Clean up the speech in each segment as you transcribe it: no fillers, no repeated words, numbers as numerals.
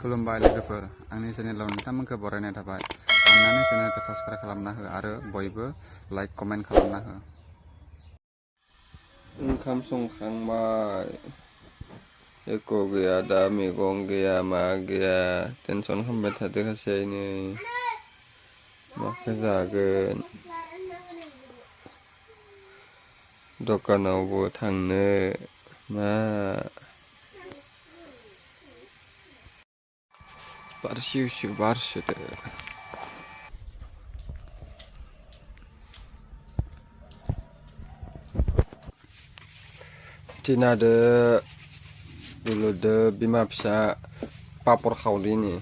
खुलुमबाय लोगोफोर, आंनि चेनेलाव नोंथांमोनखौ बरायनाय थाबाय। अन्नानै चेनेलखौ साबस्क्राइब खालामना हो आरो बयबो लाइक कमेन्ट खालामना हो। ओंखाम संखांबाय, एख' गैया दा, मैगं गैया मा गैया, टेनसन खालामबाय थादो खासेयानो माखो जागोन। दखानावबो थांनो मा बार सिउ सिउ बारसोदो। टिनादो दुलुदो बिमा फिसा पापर खावदिनि।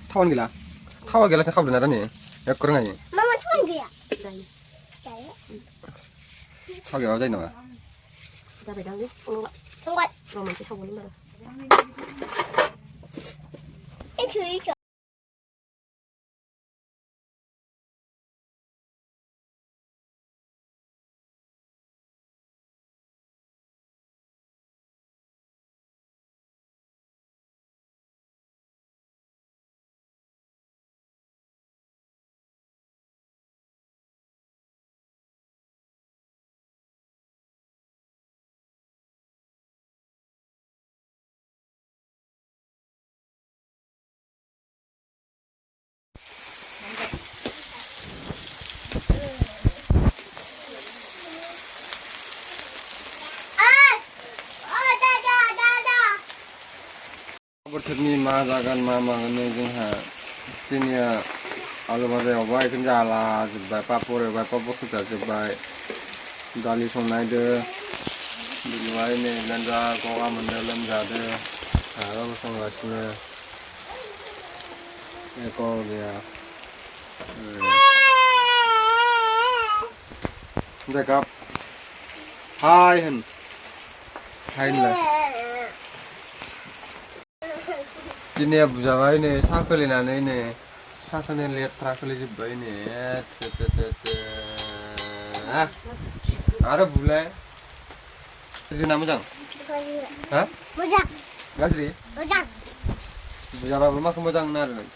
Tawan gila? Tawa gila sa kablo na rin eh. Ya kurang aja. Mama tawan gila? Tawa gila aja nawa. Kita pedang nih, enggak. Tunggu. Romantis aku nih malah. Itu. बोथोरनि मा जागोन मा मागोन जोंहा दिनिया आलु भाजा एवबाय बेखौनो जाला जोब्बाय, पापर एवबाय पापरखौ जाजोब्बाय, दालि संनायदो बिनिफ्राय नै जा गगा मोनदों लोमजादो आरो संगासिनो एख' गैया। जायगाब हाय होन हाय होनलाय। दिनै बुजाबाय नै साहा खोलिनानै नै साहाखौनो लेथ्रा खोलिजोब्बाय नै आरो बुलाय जोंना मोजां हा Moja. गाज्रि Moja. बुजाबाबो माखौ मोजां होनो आरो nih.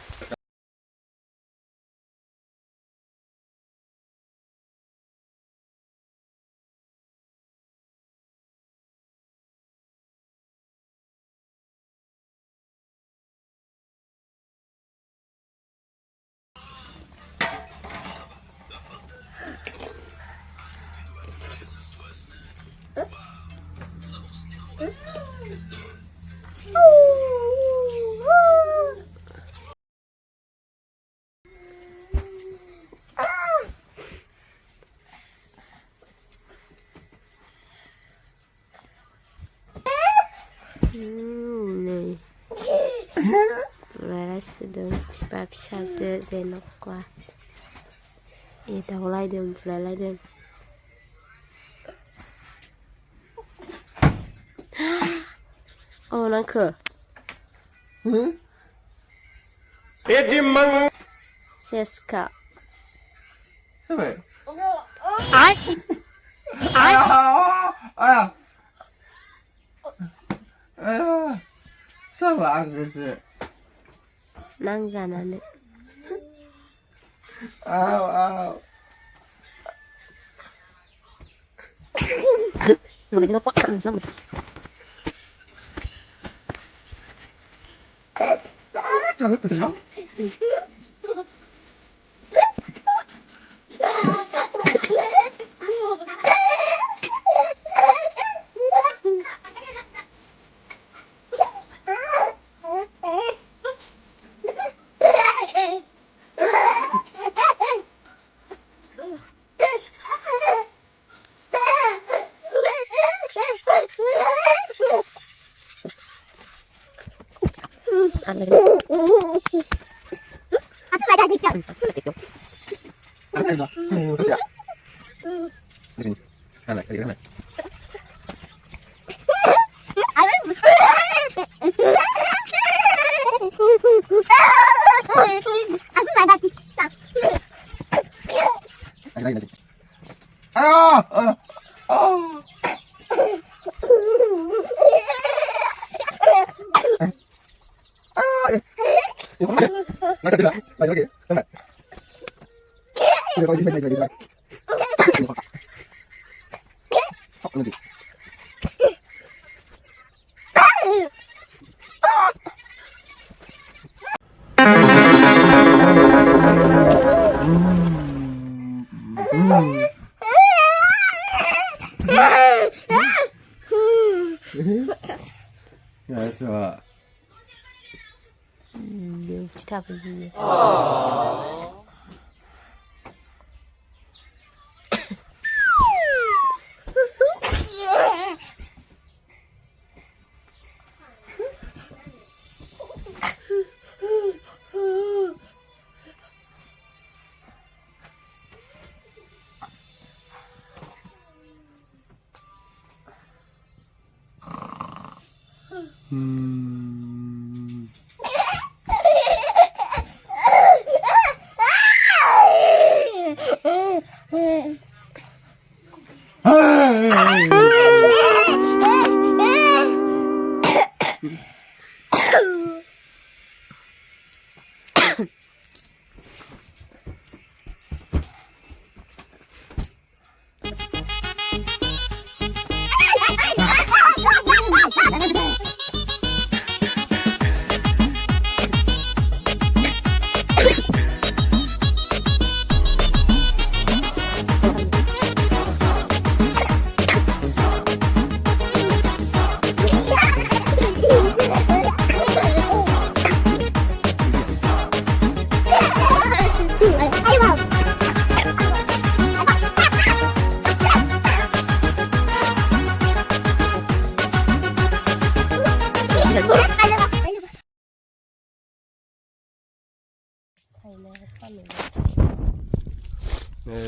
Beres sedang bisa denok kuah. Tahu lah dem, fulai dem. Oh nangke. Seska. sampai Ay. salah aku sih. Nang janane. Aw. Nggak jadi apa sama. Jangan terus. Ada. Apa ada di sana? Ada enggak? Ya. Di sini. Mana? Di mana? Apa ada di Nak tidak? Lagi. Sampai. Udah kau lagi. Oh, nanti. Ya, so. đều chỉ thả cái gì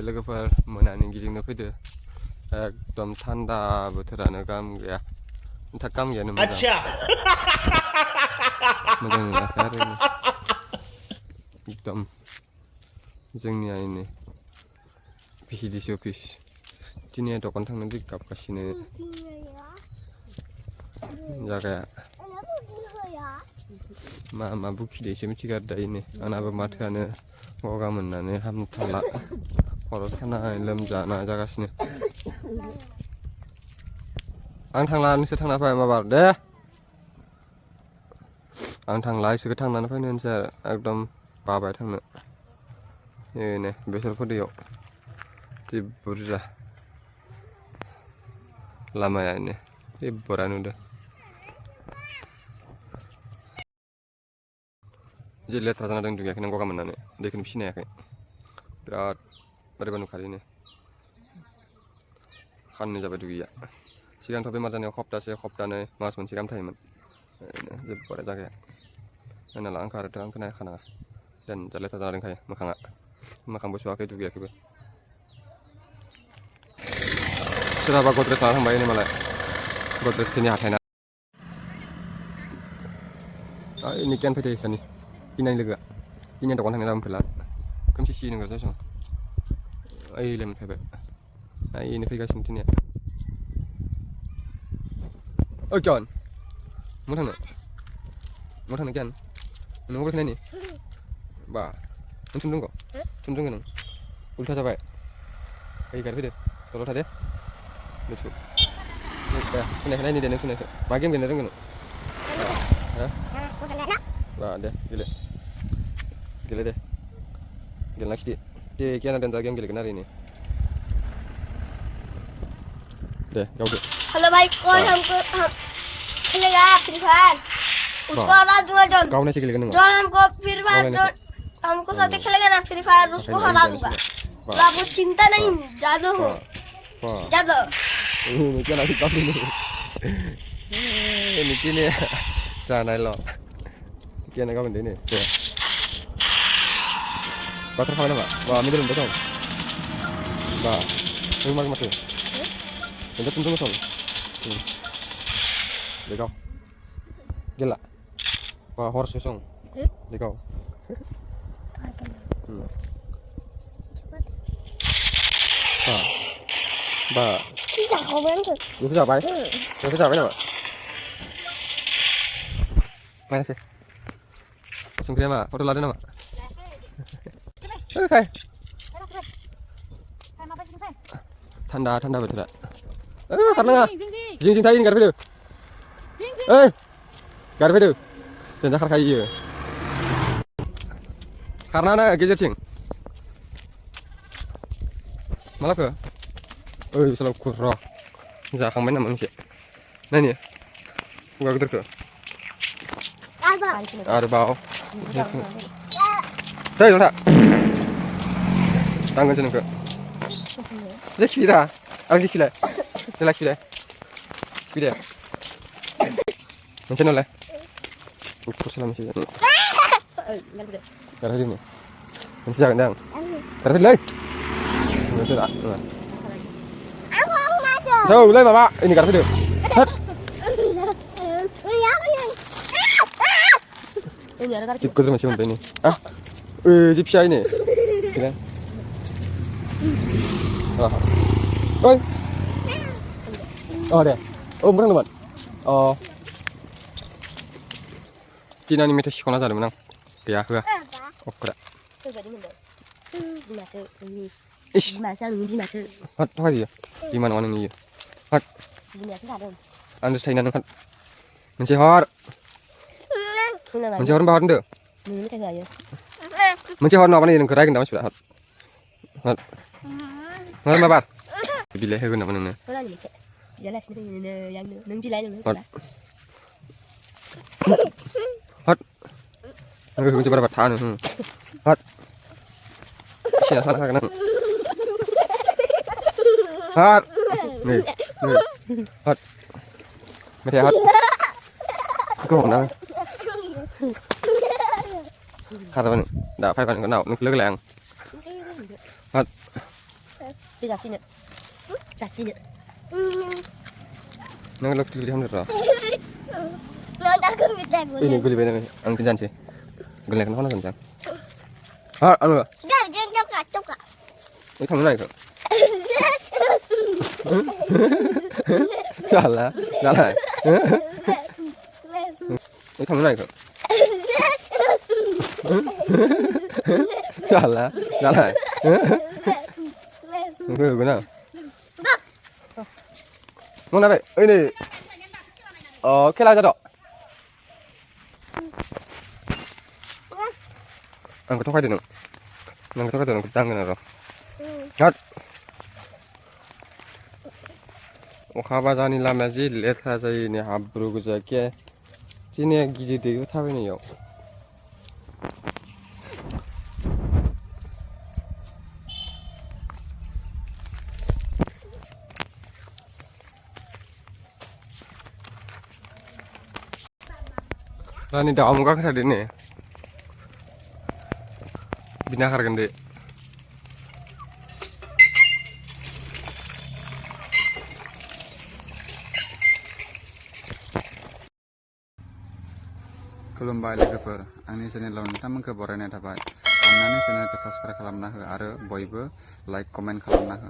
लोगोफोर मोनानि गिदिंनो फैदो एकदम थान्दा बोथोरानो गाम गैया नोंथा गाम गैयानो मोजां मोजां नुवाखै आरो एकदम जोंनि आइनि भिडिसि अफिस दिनै दखान थांनो दै गाबगासिनो जागाया मा बुखिदो एसे मिथिगार दायोनो आंनाबो माथोआनो गगा मोननानै हामथारला खर' सानाय लोमजानाय जागासिनो आं थांला नोंसोर थांना फै माबार दे आं थांला इसोरखौ थांनानै फैनो होनसै आरो एकदम बाबाय थांनो नै बेसरफोर दैयाव जि बुरजा लामाया जि बुरा नुदों जि लेथ्रा जाना दं दुगैयाखै नों गगा मोननानै दैखौनो फिसिनो हायाखै बिराद बोरैबा नुखादोंनो खाननै जाबाय दुगैया सिगांथ' बेमार जानायाव सप्तानै मास मोनसे गाहाम थायोमोन जोबबाय जागाया नायनाला आंखौ आरोथ' आंखौ नायखानाङा देनजार लेथ्रा जाना दंखायो मोखांबो सुवाखै दुगैयाखैबो सोरहाबा गद्रेज लाना थांबाय मालाय गद्रेज दिनै हाथायना ओइ निकियान फैदो इसानि इनानि लोगोआ इनानि दखान थांनो गाबोन फैला खोमसि सि नोंगो जायसं ओइलाय मोनफैबाय ओइनो फैगासिनो दिनै ओइ कियान मा थांनो कियान नों मबाइल नायनि बा नों सुन्दुं नों उल्था जाबाय ओइ गारि फैदो दलर थादे नोंसु दे सुनायखौ नायनि दे नों सुनायखौ मा गेम गेलेनो रोंगौ नों बा दे गेले दे गेलेना खिथि दे कियाना देनजार गेम गेलेगोन आरो दे गावदो हेलो भाई कौन हमको हम खेलेगा फ्री फायर उसको हरा दूंगा गावने से खेलेगा जो हमको फ्री फायर जो हमको साथ खेलेगा ना फ्री फायर उसको हरा दूंगा आपको चिंता नहीं जादू हो जादू निकिया ना किताब नहीं निकी ने जानाय ल किया ना गाबोन दे दे बाथ्रा खाबाय नामा बा मिदल मोनबाय दं बा नों मा माथो नोंथ' थुमथुम सं दे गाव गेला बा हरसे सं दे गाव बा बेखौ जाबाय नामा माइनासै संख्रिया मा फट' लादो नामा फै थान्दा थान्दा बोथोरा खारनाङा जिं जिं थायो गारफैदो ओइ गारफैदो जोंजा खारखायो खारनाङा गेजेरथिं मालाखो ओइ साला खुर' जाखांबाय नामा मोनसे नायनि खुगा गिदिरखो आरोबाव Đây nó thạ Đang ngân chân nâng Dích phí ra Ăn dích phí lại Dích lại phí đây Phí đây Ngân chân nó lại Ủa sao làm gì vậy Gạt hết đi nhỉ Ngân chân ra gần đang Gạt hết lên Ngân chân đã Thôi lên mà bạ Ini gạt hết được Hết Chip ke macam apa ini? Ah, chip saya ini. Kira. Oi. Oh deh. Oh bukan teman. Oh. Cina ini meter sekolah saja menang. Ya, ya. Oh kira. Ish. Hat, apa dia? Di mana orang ini? Hat. Anda saya nanti hat. Mencihar. Mencihar bahar anda. Mencihar apa nih? Nengkerai kan sudah hat. Hat. Nggak apa? Bila hebat apa nengnya? Hat. Nggak bisa berapa tahun. Hat. Siapa salah kan? Hat. Nih. Hat. Macam hat. Kau mana? Kata bạn đã phải bạn cái nào nó lớn làng hết nó lực chưa không được rồi ini gue lebih nih ang kencan sih gue lihat nó kencan hết ăn rồi cái thằng này kok salah salah cái thằng này kok salah salah cái nào mau apa ini oke lah jadok ang ketok aja dong ang ketok aja dong ketang kan roh hat 오카바자니 라면지 레타자이니 하브루그자게 지네 기지되고 타베니요 Rani dah omong kak tadi nih, bina hargande. खुलुमबाय लोगोफोर आंनि चेनेलाव नोंथांमोनखौ बरायनाय थाबाय अन्नानै चेनेलखौ subscribe खालामना हो आरो बयबो लाइक कमेन्ट खालामना हो